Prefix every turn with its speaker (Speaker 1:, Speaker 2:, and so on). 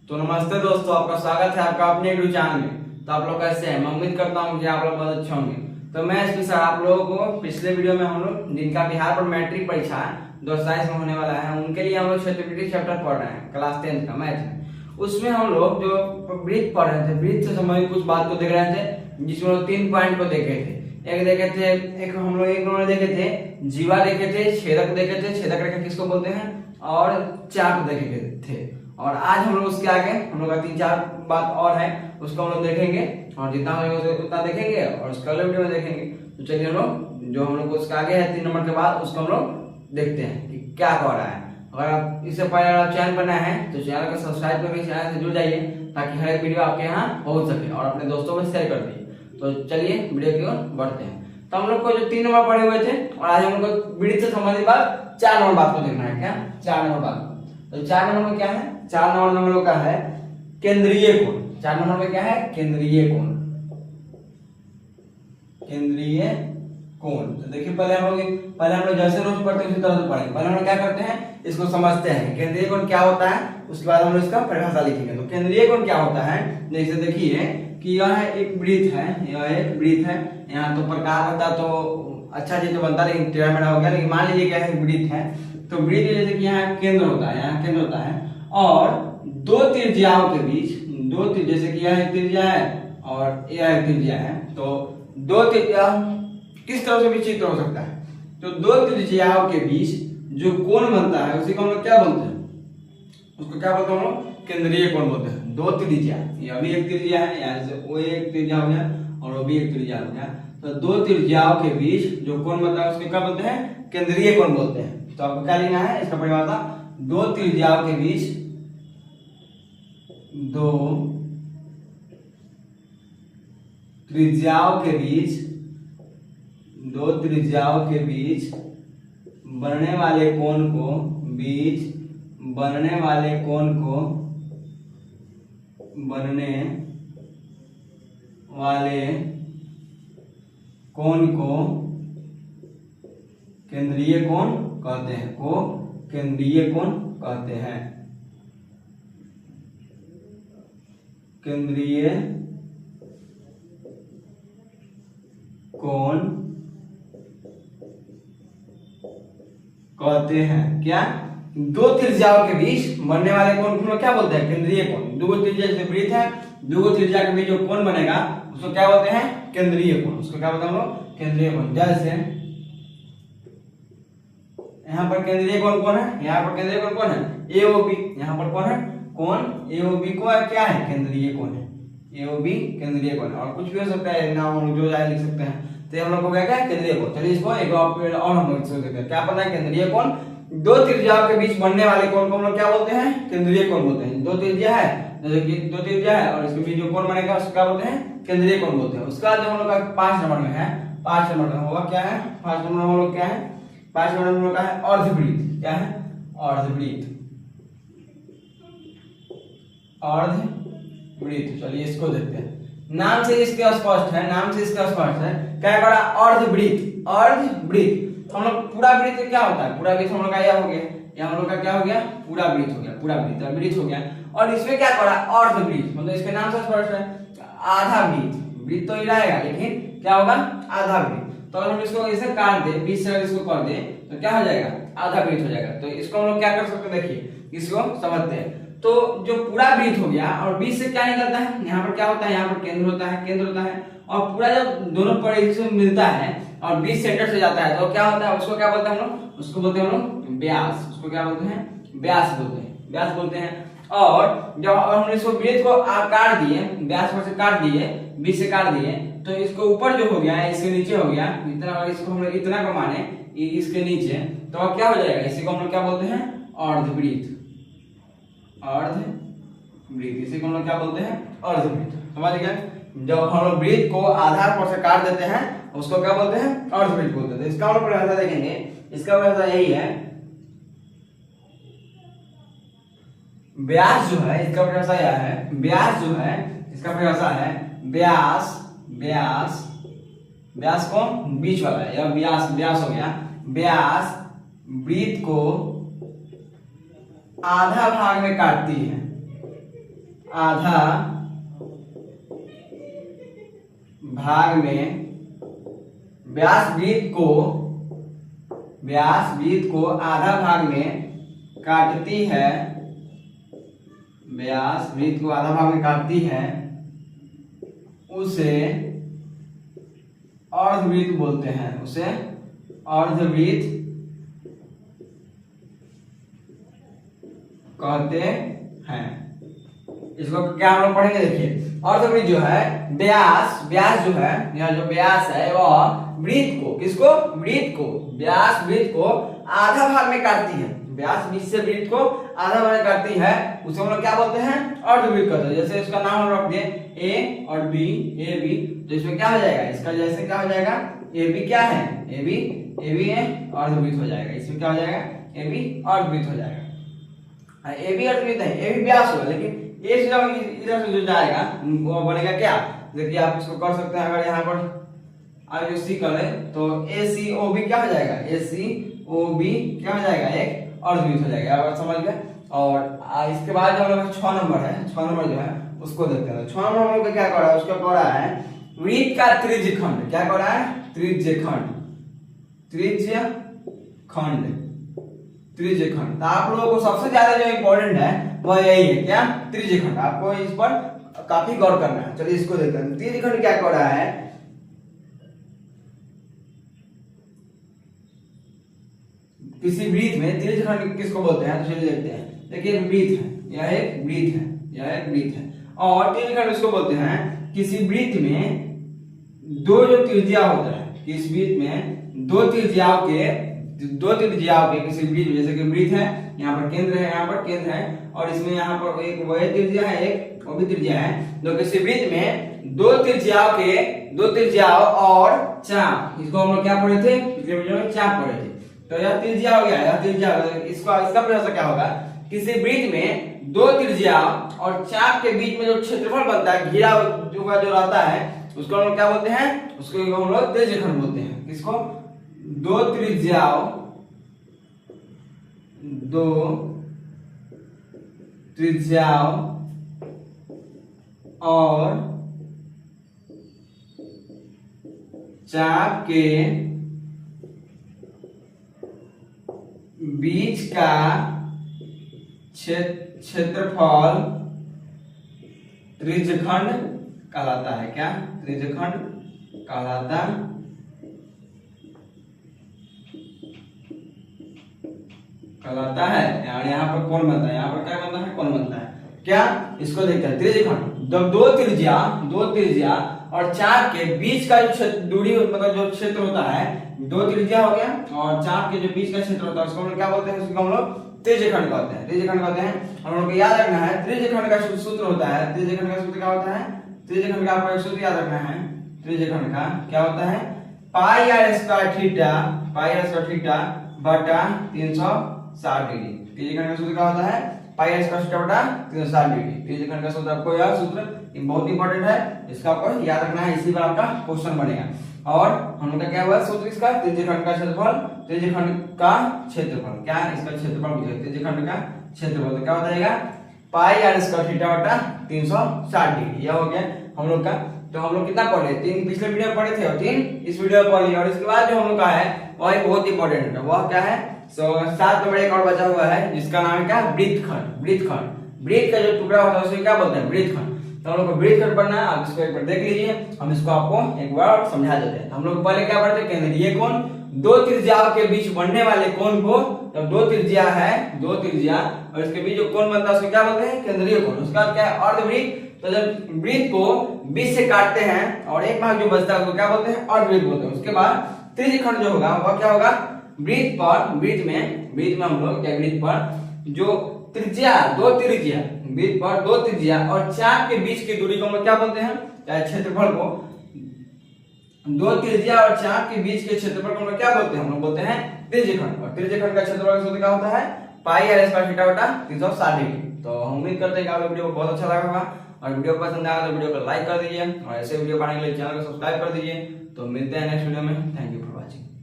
Speaker 1: तो नमस्ते दोस्तों, आपका स्वागत है आपका अपने यूट्यूब चैनल में। तो आप लोग कैसे हैं? मैं उम्मीद करता हूं कि आप लोग बहुत अच्छे होंगे। तो मैं इसके साथ आप लोगों को पिछले वीडियो में हम लोग जिनका बिहार पर मैट्रिक परीक्षा 2027 में होने वाला है उनके लिए हम लोग क्षेत्रविधि चैप्टर पढ़ रहे हैं, क्लास 10 का मैथ में। उसमें हम लोग जो वृत्त पढ़ रहे थे, वृत्त से संबंधित कुछ बात को देख रहे थे, जिसमें हम 3 पॉइंट को देखे थे। एक देखे थे, एक हम लोग एक देखे थे, जीवा देखे थे, छेदक देखे थे, छेदक रेखा किसको बोलते हैं, और चाप देखे थे। और आज हम लोग उसके आगे हम लोग का 3-4 बात और है, उसको हम लोग देखेंगे और जितना होगा उतना देखेंगे और उसका अगले वीडियो में देखेंगे। तो चलिए हम लोग जो हम लोग उसके आगे है 3 नंबर के बाद उसको हम लोग देखते हैं कि क्या कह रहा है। अगर आप इससे पहले आप चैनल पर नए हैं तो चैनल को सब्सक्राइब करके चैनल से जुड़ जाइए ताकि हर एक वीडियो आपके यहाँ पहुंच सके और अपने दोस्तों में शेयर कर दीजिए। तो चलिए वीडियो की ओर बढ़ते हैं। तो हम लोग को जो 3 नंबर पढ़े हुए थे और आज हम लोग को वृत्त से संबंधित बात 4 नंबर बात को देखना है। क्या 4 नंबर बात? तो 4 नंबर में क्या है? 4 नंबर का है केंद्रीय कोण। 4 नंबर में क्या है? केंद्रीय कोण। केंद्रीय कोण। तो देखिए पहले हम लोग जैसे रोज पढ़ते हैं उसी तरह से पढ़ेंगे। पहले हम लोग क्या करते हैं, इसको समझते हैं केंद्रीय कोण क्या होता है, उसके बाद हम लोग इसका परिभाषा लिखेंगे। तो केंद्रीय कोण क्या होता है, जैसे देखिए कि यह एक वृत्त है, यह एक वृत्त है। यहाँ तो प्रकार होता तो अच्छा चीज तो बनता, लेकिन टेढ़ा मेढ़ा हो गया। लेकिन मान लीजिए क्या है, वृत्त है। तो वृत्त जैसे कि यहाँ केंद्र होता है, यहाँ केंद्र होता है और 2 त्रिज्याओं के बीच, 2 जैसे कि यह एक त्रिज्या है और यह एक त्रिज्या है। तो 2 त्रिज्या किस तरह से विचित्र हो सकता है? तो 2 त्रिज्याओं के बीच जो कोण बनता है उसी को हम लोग क्या बोलते हैं? उसको क्या बोलते हैं हम लोग? केंद्रीय कोण बोलते हैं। 2 त्रिज्या, यह भी एक त्रिज्या है, यहाँ से वो एक त्रिज्या हो गया और वो भी एक त्रिज्या हो गया। तो 2 त्रिज्याओं के बीच जो कोण बनता है उसको क्या बोलते हैं? केंद्रीय कोण बोलते हैं। तो आपको क्या लिखना है इसका परिभाषा? 2 त्रिज्याओं के बीच, 2 त्रिज्याओं के बीच, 2 त्रिज्याओं के बीच बनने वाले कोण को, बीच बनने वाले कोण को, बनने वाले कोण को केंद्रीय कोण कहते हैं, को केंद्रीय कोण कहते हैं। केंद्रीय कोण कहते हैं। क्या? 2 त्रिज्याओं के बीच बनने वाले कोण को क्या बोलते हैं? केंद्रीय कोण। 2 त्रिज्या जैसे वृत्त है, 2 त्रिज्या के बीच जो कोण बनेगा उसको क्या बोलते हैं? केंद्रीय कोण। उसको क्या बोलते हैं हम लोग? केंद्रीय कोण। जैसे यहाँ पर केंद्रीय कोण कौन है? यहाँ पर केंद्रीय कोण कौन है? AOB। यहाँ पर कौन है? कोण AOB को क्या है? केंद्रीय कोण है। AOB केंद्रीय कोण। और कुछ भी हो सकता है, नाम जो चाहे लिख सकते हैं। तो हम लोग को क्या है? केंद्रीय कोण। चलिए इसको एक और हम लोग देखते हैं। क्या पता है? केंद्रीय कोण 2 त्रिज्याओं के बीच बनने वाले कोण को हम लोग क्या बोलते हैं? केंद्रीय कोण बोलते हैं। 2 त्रिज्या है, जैसे कि 2 त्रिज्या है और इसके बीच जो कोण बनेगा उसको क्या बोलते हैं? केंद्रीय कोण बोलते हैं। उसका जो हम लोग का 5 नंबर में है, 5 नंबर में होगा क्या है? 5 नंबर में हम लोग क्या है? 5 नंबर में होता है अर्धवृत्त। क्या है? अर्धवृत्त। अर्धवृत्त। चलिए इसको देखते हैं। नाम से इसके स्पष्ट है, नाम से इसका स्पष्ट है। क्या बड़ा? अर्धवृत्त। अर्धवृत्त। हम लोग पूरा वृत्त क्या होता है? पूरा वृत्त हम लोग का यह हो गया, यह हम लोग का क्या हो गया? पूरा वृत्त हो गया। पूरा वृत्त वृत्त हो गया। और इसमें क्या पड़ा? अर्धवृत्त। मतलब इसके नाम से स्पष्ट है आधा वृत्त। वृत्त तो ही रहेगा लेकिन क्या होगा? आधा वृत्त। तो अगर हम इसको ऐसे काट दे, 20 से इसको कर दे तो क्या हो जाएगा? आधा वृत्त हो जाएगा। तो इसको हम लोग क्या कर सकते हैं? देखिए इसको समझते हैं। तो जो पूरा वृत्त हो गया और 20 से क्या निकलता है? यहाँ पर क्या होता है? यहाँ पर केंद्र होता है, केंद्र होता है और पूरा जब दोनों परिधि से मिलता है और 20 सेंटर से जाता है तो क्या होता है? उसको क्या बोलते हैं हम लोग? उसको बोलते हैं हम लोग व्यास। उसको क्या बोलते हैं? व्यास बोलते हैं। व्यास बोलते हैं। और जब हमने इसको वृत्त को काट दिए, व्यास पर से काट दिए, 20 से काट दिए, तो इसको ऊपर जो हो गया है इसके नीचे हो गया इतना, इसको हम लोग इतना को माने इसके नीचे, तो अब क्या हो जाएगा? इसी को हम लोग क्या बोलते हैं? अर्धवृत्त। अर्धवृत्त। इसी को हम लोग क्या बोलते हैं? अर्धवृत्त। समझ गए? जब हम लोग वृत्त को आधार पर से काट देते हैं उसको क्या बोलते हैं? अर्धवृत्त बोलते हैं। इसका हम लोग परिभाषा देखेंगे। इसका परिभाषा यही है, व्यास जो है इसका परिभाषा यह है, व्यास जो है इसका परिभाषा है व्यास। व्यास, व्यास कौन? बीच वाला है, यह व्यास, व्यास हो गया। व्यास वृत्त को आधा भाग में काटती है, आधा भाग में व्यास वृत्त को आधा भाग में काटती है, व्यास वृत्त को आधा भाग में काटती है, उसे अर्धवृत्त बोलते हैं, उसे अर्धवृत्त कहते हैं। इसको क्या हम लोग पढ़ेंगे, देखिए अर्धवृत्त जो है व्यास जो है, यह जो व्यास है वह वृत्त को, किसको, वृत्त को, व्यास वृत्त को आधा भाग में काटती है, व्यास बीच से वृत्त को आधा भाग में काटती है, उसे हम लोग क्या बोलते हैं, अर्धवृत्त कहते हैं। जैसे इसका नाम हम रख दिए ए और बी, ए बी, तो इसमें क्या हो जाएगा, इसका जैसे क्या हो जाएगा, ए बी क्या है, ए बी अर्धवृत्त हो जाएगा, इसमें क्या हो जाएगा, ए बी अर्धवृत्त हो जाएगा। ए बी अर्धवृत्त है, ए बी व्यास होगा, लेकिन ए से जब इधर से जो जाएगा वो बनेगा क्या, देखिए आप इसको कर सकते हैं, अगर यहाँ पर आप जो सी करें तो ए सी ओ बी क्या हो जाएगा, ए सी ओ बी क्या हो जाएगा, एक अर्धवृत्त हो जाएगा, आप समझ गए। और इसके बाद जो हम लोग 6 नंबर है, 6 नंबर जो है उसको देखते हैं। 6 नंबर हम लोग क्या कर रहा है, उसका कर रहा है वृत्त का त्रिज्यखंड, क्या कर रहा है, त्रिज्यखंड, त्रिज्यखंड। तो आप लोगों को सबसे ज्यादा जो इम्पोर्टेंट है वह यही है, क्या, त्रिज्यखंड, आपको इस पर काफी गौर करना है। चलिए इसको देखते हैं, त्रिज्यखंड क्या कर रहा है, किसी वृत्त में त्रिज्यखंड किसको बोलते हैं, तो चलिए देखते हैं। देखिए वृत्त है, यह एक वृत्त है, यह एक वृत्त है, और त्रिज्यखंड किसको बोलते हैं, किसी वृत्त में दो जो त्रिज्या होता है, किस वृत्त में दो त्रिज्याओं के किसी वृत्त, जैसे कि वृत्त है, यहाँ पर केंद्र है, यहाँ पर केंद्र है, और इसमें यहाँ पर एक वह त्रिज्या है, एक वो भी त्रिज्या है, तो किसी वृत्त में दो त्रिज्याओं और चाप, इसको हम लोग क्या पढ़े थे, पिछले वीडियो में चाप पढ़े थे। तो यह त्रिज्या हो गया, यह त्रिज्या हो गया। इसका परिभाषा क्या होगा, किसी वृत्त में दो त्रिज्या और चाप के बीच में जो क्षेत्रफल बनता है, घेरा जो रहता है, उसको हम लोग क्या बोलते हैं, उसको हम लोग त्रिज्यखंड बोलते हैं। किसको, दो त्रिज्याओं और चाप के बीच का क्षेत्रफल त्रिज्यखंड कहलाता है, क्या, त्रिज्यखंड कहलाता है। और यहाँ पर कौन बनता है, यहाँ पर क्या बनता है, कौन बनता है, क्या, इसको देखते हैं। त्रिज्यखंड जब दो त्रिज्या और चाप के बीच का जो दूरी, मतलब जो क्षेत्र होता है, दो त्रिज्या हो गया और चाप के जो बीच का क्षेत्र होता है, उसको हम लोग क्या बोलते हैं, उसको हम लोग त्रिज्यखंड कहते हैं, त्रिज्यखंड कहते हैं। हम लोग को याद रखना है त्रिज्यखंड का सूत्र होता है, त्रिज्यखंड का सूत्र क्या होता है, त्रिज्यखंड का आपको सूत्र याद रखना है, त्रिज्यखंड का क्या होता है, पाई आर स्क्वायर थीटा बटा 360 डिग्री। त्रिज्यखंड का सूत्र क्या होता है, पाई आर स्क्वायर थीटा बटा 360 डिग्री। त्रिज्यखंड का सूत्र आपको यह सूत्र बहुत इंपॉर्टेंट है, इसका आपको याद रखना है, इसी पर आपका क्वेश्चन बनेगा। और हम लोग का क्या हुआ सूत्र, इसका त्रिज्यखंड का क्षेत्रफल, क्या, इसका क्षेत्रफल पूछे, त्रिज्यखंड का क्षेत्रफल तो क्या हो जाएगा, पाई आर स्क्वायर थीटा बटा 360 डिग्री। यह हो गया हम लोग का। तो हम लोग कितना पढ़े, 3 पिछले वीडियो में पढ़े थे और 3 इस वीडियो में पढ़ लिए। और इसके बाद जो हम लोग का है वह बहुत इंपॉर्टेंट है, वह क्या है, 7 नंबर एक और बचा हुआ है, जिसका नाम है क्या, वृत्तखंड। वृत्त का जो टुकड़ा होता है उसे क्या बोलते हैं, वृत्तखंड। तो हम लोग को वृत्तखंड पढ़ना है, आप इसको एक बार देख लीजिए, हम इसको आपको एक बार समझा देते हैं। हम लोग पहले क्या पढ़ते हैं, केंद्रीय कोण, दो त्रिज्याओं के बीच बनने वाले कोण को, जब दो त्रिज्या और इसके बीच जो कोण बनता है उसको क्या बोलते हैं, केंद्रीय कोण। उसका क्या है, अर्धवृत्त। तो जब वृत्त को बीच से काटते हैं और एक भाग जो बचता है उसको क्या बोलते हैं, अर्धवृत्त बोलते हैं। उसके बाद त्रिज्यखंड जो होगा वह क्या होगा, वृत्त में हम लोग क्या, वृत्त पर जो त्रिज्या, वृत्त पर दो त्रिज्या और चाप के बीच की दूरी को हम लोग क्या बोलते हैं, चाहे क्षेत्रफल को, दो त्रिज्या और चाप के बीच के क्षेत्रफल को हम लोग क्या बोलते हैं, हम लोग बोलते हैं त्रिज्यखंड। और त्रिज्यखंड का क्षेत्रफल का सूत्र क्या होता है, पाई आर स्क्वायर थीटा बटा 360 डिग्री। तो हम उम्मीद करते हैं कि आपको वीडियो बहुत अच्छा लगा होगा, और वीडियो पसंद आया तो वीडियो को लाइक कर दीजिए, और ऐसे वीडियो पाने के लिए चैनल को सब्सक्राइब कर दीजिए। तो मिलते हैं नेक्स्ट वीडियो में, थैंक यू फॉर वॉचिंग।